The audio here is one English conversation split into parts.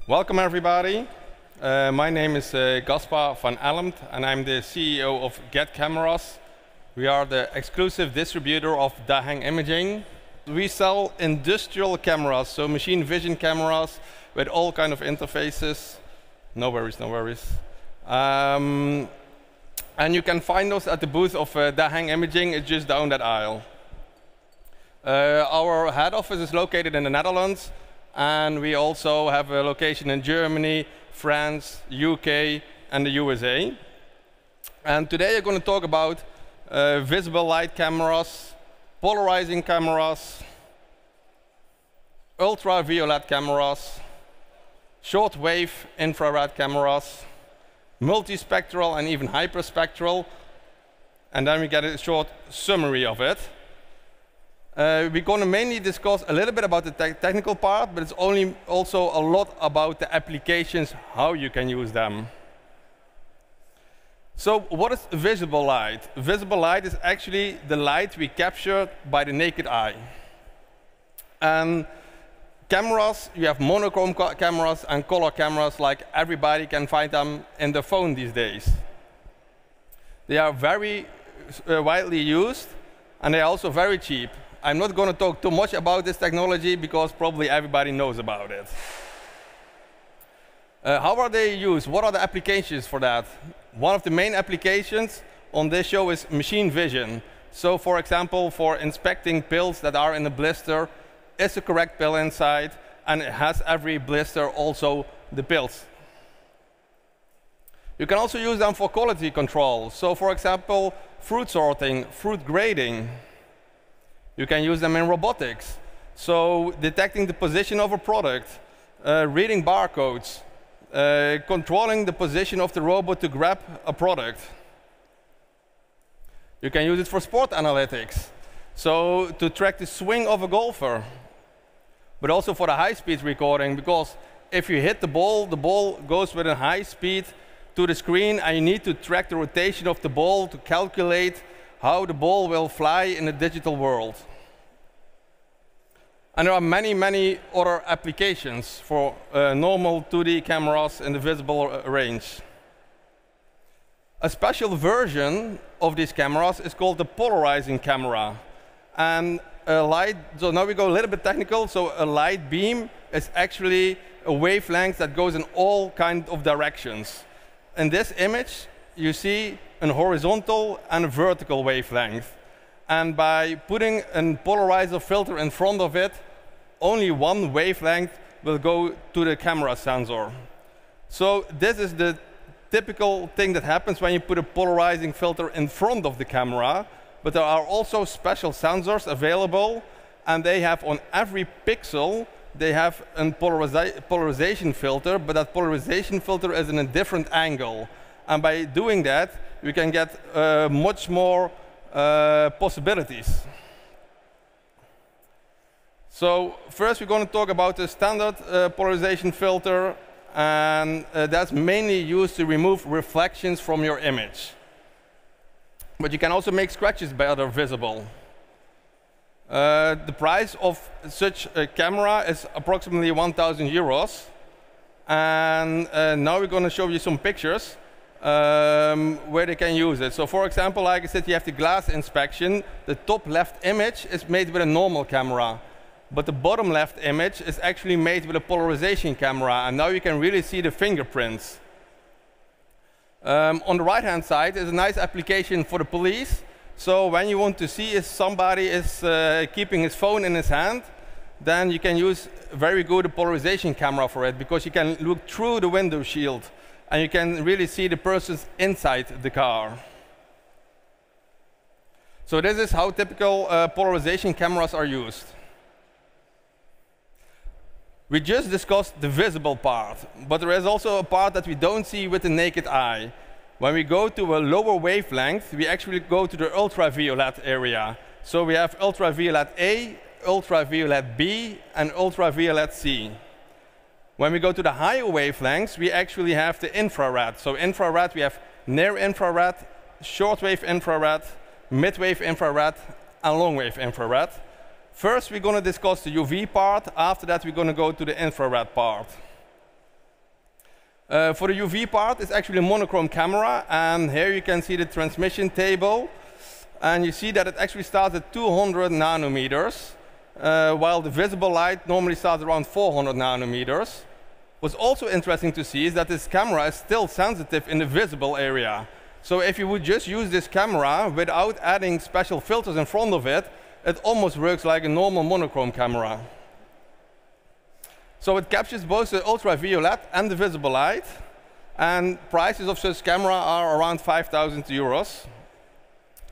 Welcome everybody. My name is Gaspar van Elmt and I'm the CEO of Get Cameras. We are the exclusive distributor of Daheng Imaging. We sell industrial cameras, so machine vision cameras with all kind of interfaces. No worries, no worries. And you can find those at the booth of Daheng Imaging. It's just down that aisle. Our head office is located in the Netherlands. And we also have a location in Germany, France, UK, and the USA. And today I'm going to talk about visible light cameras, polarizing cameras, ultraviolet cameras, short-wave infrared cameras, multispectral and even hyperspectral. And then we get a short summary of it. We're going to mainly discuss a little bit about the technical part, but it's also a lot about the applications, how you can use them. So what is visible light? Visible light is actually the light we capture by the naked eye. And cameras, you have monochrome cameras and color cameras, like everybody can find them in the phone these days. They are very widely used, and they're also very cheap. I'm not going to talk too much about this technology because probably everybody knows about it. How are they used? What are the applications for that? One of the main applications on this show is machine vision. So for example, for inspecting pills that are in the blister, is the correct pill inside, and it has every blister also the pills. You can also use them for quality control. So for example, fruit sorting, fruit grading. You can use them in robotics, so detecting the position of a product, reading barcodes, controlling the position of the robot to grab a product. You can use it for sport analytics, so to track the swing of a golfer, but also for the high-speed recording, because if you hit the ball goes with a high speed to the screen, and you need to track the rotation of the ball to calculate how the ball will fly in the digital world. And there are many, many other applications for normal 2D cameras in the visible range. A special version of these cameras is called the polarizing camera. And a light, so now we go a little bit technical, so a light beam is actually a wavelength that goes in all kinds of directions. In this image, you see a horizontal and a vertical wavelength. And by putting a polarizer filter in front of it, only one wavelength will go to the camera sensor. So this is the typical thing that happens when you put a polarizing filter in front of the camera. But there are also special sensors available, and they have on every pixel, they have a polarization filter, but that polarization filter is in a different angle. And by doing that, we can get much more possibilities. So first we're going to talk about the standard polarization filter, and that's mainly used to remove reflections from your image. But you can also make scratches better visible. The price of such a camera is approximately 1,000 euros. And now we're going to show you some pictures where they can use it. So for example, like I said, you have the glass inspection. The top left image is made with a normal camera. But the bottom left image is actually made with a polarization camera. And now you can really see the fingerprints. On the right-hand side is a nice application for the police. So when you want to see if somebody is keeping his phone in his hand, then you can use very good polarization camera for it, because you can look through the window shield and you can really see the persons inside the car. So this is how typical polarization cameras are used. We just discussed the visible part, but there is also a part that we don't see with the naked eye. When we go to a lower wavelength, we actually go to the ultraviolet area. So we have ultraviolet A, ultraviolet B, and ultraviolet C. When we go to the higher wavelengths, we actually have the infrared. So infrared, we have near infrared, shortwave infrared, midwave infrared, and longwave infrared. First, we're going to discuss the UV part. After that, we're going to go to the infrared part. For the UV part, it's actually a monochrome camera, and here you can see the transmission table. And you see that it actually starts at 200 nanometers, while the visible light normally starts around 400 nanometers. What's also interesting to see is that this camera is still sensitive in the visible area. So if you would just use this camera without adding special filters in front of it, it almost works like a normal monochrome camera. So it captures both the ultraviolet and the visible light, and prices of such camera are around 5,000 euros.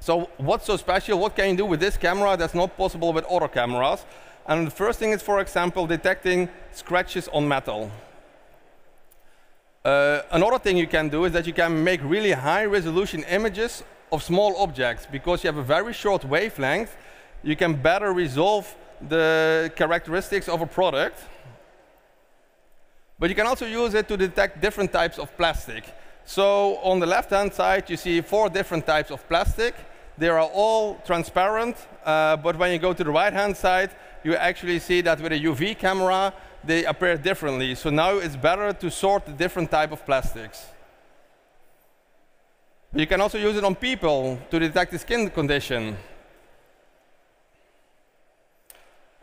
So what's so special? What can you do with this camera that's not possible with other cameras? And the first thing is, for example, detecting scratches on metal. Another thing you can do is that you can make really high resolution images of small objects. Because you have a very short wavelength, you can better resolve the characteristics of a product. But you can also use it to detect different types of plastic. So on the left-hand side, you see 4 different types of plastic. They are all transparent, but when you go to the right-hand side, you actually see that with a UV camera, they appear differently. So now it's better to sort the different type of plastics. But you can also use it on people to detect the skin condition.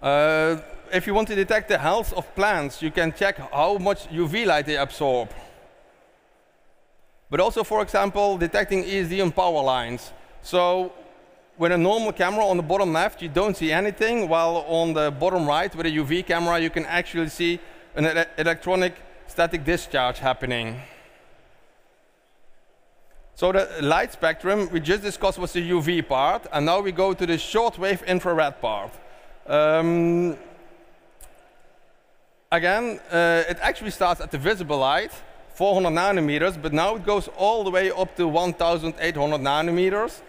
If you want to detect the health of plants, you can check how much UV light they absorb. But also, for example, detecting ESD on power lines. So with a normal camera on the bottom left, you don't see anything, while on the bottom right, with a UV camera, you can actually see an electronic static discharge happening. So the light spectrum, we just discussed was the UV part, and now we go to the shortwave infrared part. Again, it actually starts at the visible light, 400 nanometers, but now it goes all the way up to 1,800 nanometers,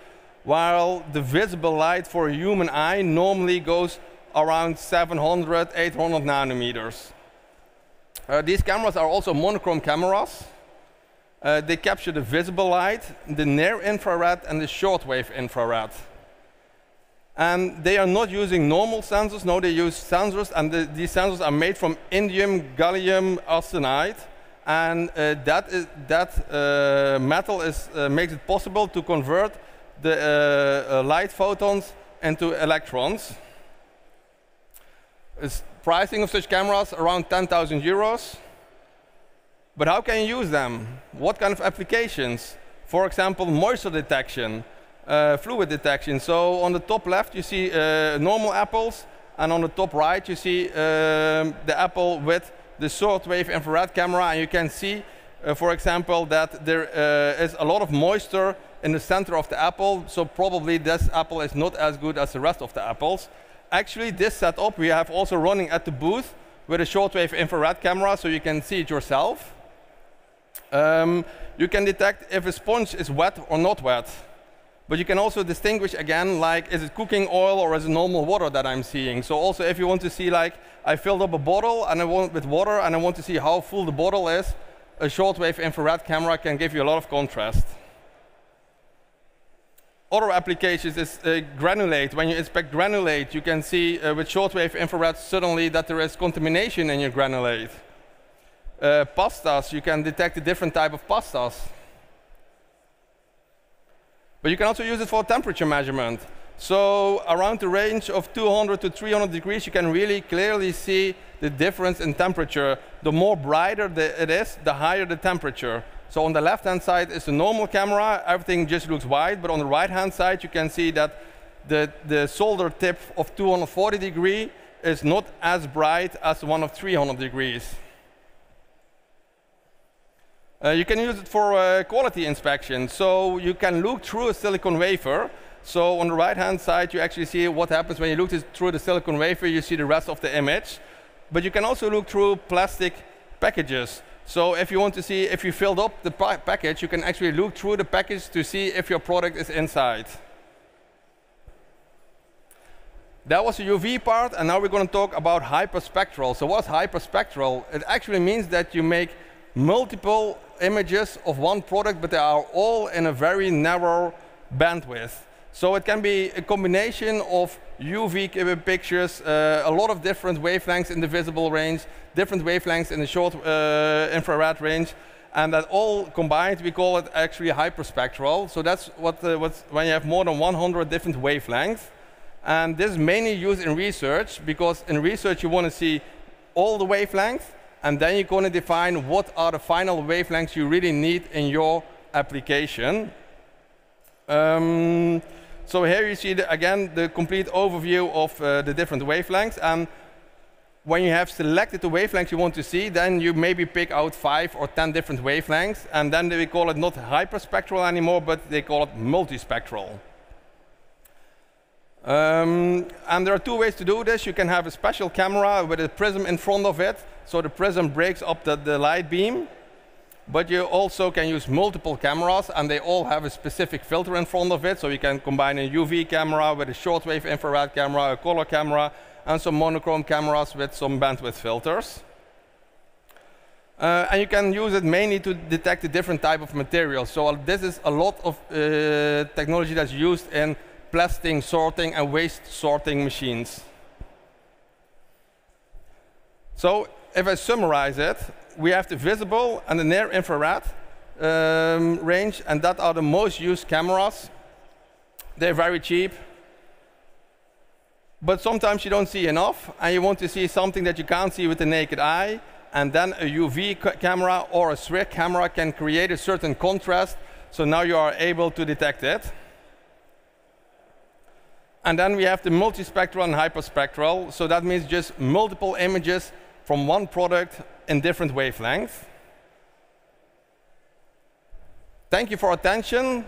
while the visible light for a human eye normally goes around 700, 800 nanometers. These cameras are also monochrome cameras. They capture the visible light, the near infrared, and the shortwave infrared. And they are not using normal sensors. No, they use sensors, and these sensors are made from indium gallium arsenide. And that metal makes it possible to convert the light photons into electrons. Pricing of such cameras around 10,000 euros. But how can you use them? What kind of applications? For example, moisture detection. Fluid detection. So on the top left you see normal apples, and on the top right you see the apple with the shortwave infrared camera, and you can see, for example, that there is a lot of moisture in the center of the apple, so probably this apple is not as good as the rest of the apples. Actually, this setup we have also running at the booth with a shortwave infrared camera, so you can see it yourself. You can detect if a sponge is wet or not wet. But you can also distinguish again, like, is it cooking oil or is it normal water that I'm seeing? So also if you want to see, like, I filled up a bottle and with water and I want to see how full the bottle is, a shortwave infrared camera can give you a lot of contrast. Other applications is granulate. When you inspect granulate, you can see with shortwave infrared suddenly that there is contamination in your granulate. Pastas, you can detect a different type of pastas. But you can also use it for temperature measurement. So around the range of 200 to 300 degrees, you can really clearly see the difference in temperature. The more brighter it is, the higher the temperature. So on the left-hand side is the normal camera. Everything just looks white. But on the right-hand side, you can see that the solder tip of 240 degrees is not as bright as the one of 300 degrees. You can use it for quality inspection. So you can look through a silicon wafer. So on the right-hand side, you actually see what happens when you look through the silicon wafer. You see the rest of the image. But you can also look through plastic packages. So if you want to see if you filled up the package, you can actually look through the package to see if your product is inside. That was the UV part, and now we're going to talk about hyperspectral. So what's hyperspectral? It actually means that you make multiple images of one product, but they are all in a very narrow bandwidth. So it can be a combination of UV pictures, a lot of different wavelengths in the visible range, different wavelengths in the short infrared range, and that all combined, we call it actually hyperspectral. So that's what's when you have more than 100 different wavelengths. And this is mainly used in research, because in research you want to see all the wavelengths, and then you're going to define what are the final wavelengths you really need in your application. So here you see, again, the complete overview of the different wavelengths. And when you have selected the wavelengths you want to see, then you maybe pick out 5 or 10 different wavelengths. And then we call it not hyperspectral anymore, but they call it multispectral. And there are 2 ways to do this. You can have a special camera with a prism in front of it, so the prism breaks up the light beam. But you also can use multiple cameras, and they all have a specific filter in front of it. So you can combine a UV camera with a shortwave infrared camera, a color camera, and some monochrome cameras with some bandwidth filters. And you can use it mainly to detect a different type of material. So this is a lot of technology that's used in plastic sorting and waste sorting machines. So if I summarize it, we have the visible and the near infrared range, and that are the most used cameras. They're very cheap, but sometimes you don't see enough, and you want to see something that you can't see with the naked eye, and then a UV camera or a SWIR camera can create a certain contrast, so now you are able to detect it. And then we have the multispectral and hyperspectral, so that means just multiple images from one product in different wavelengths. Thank you for attention.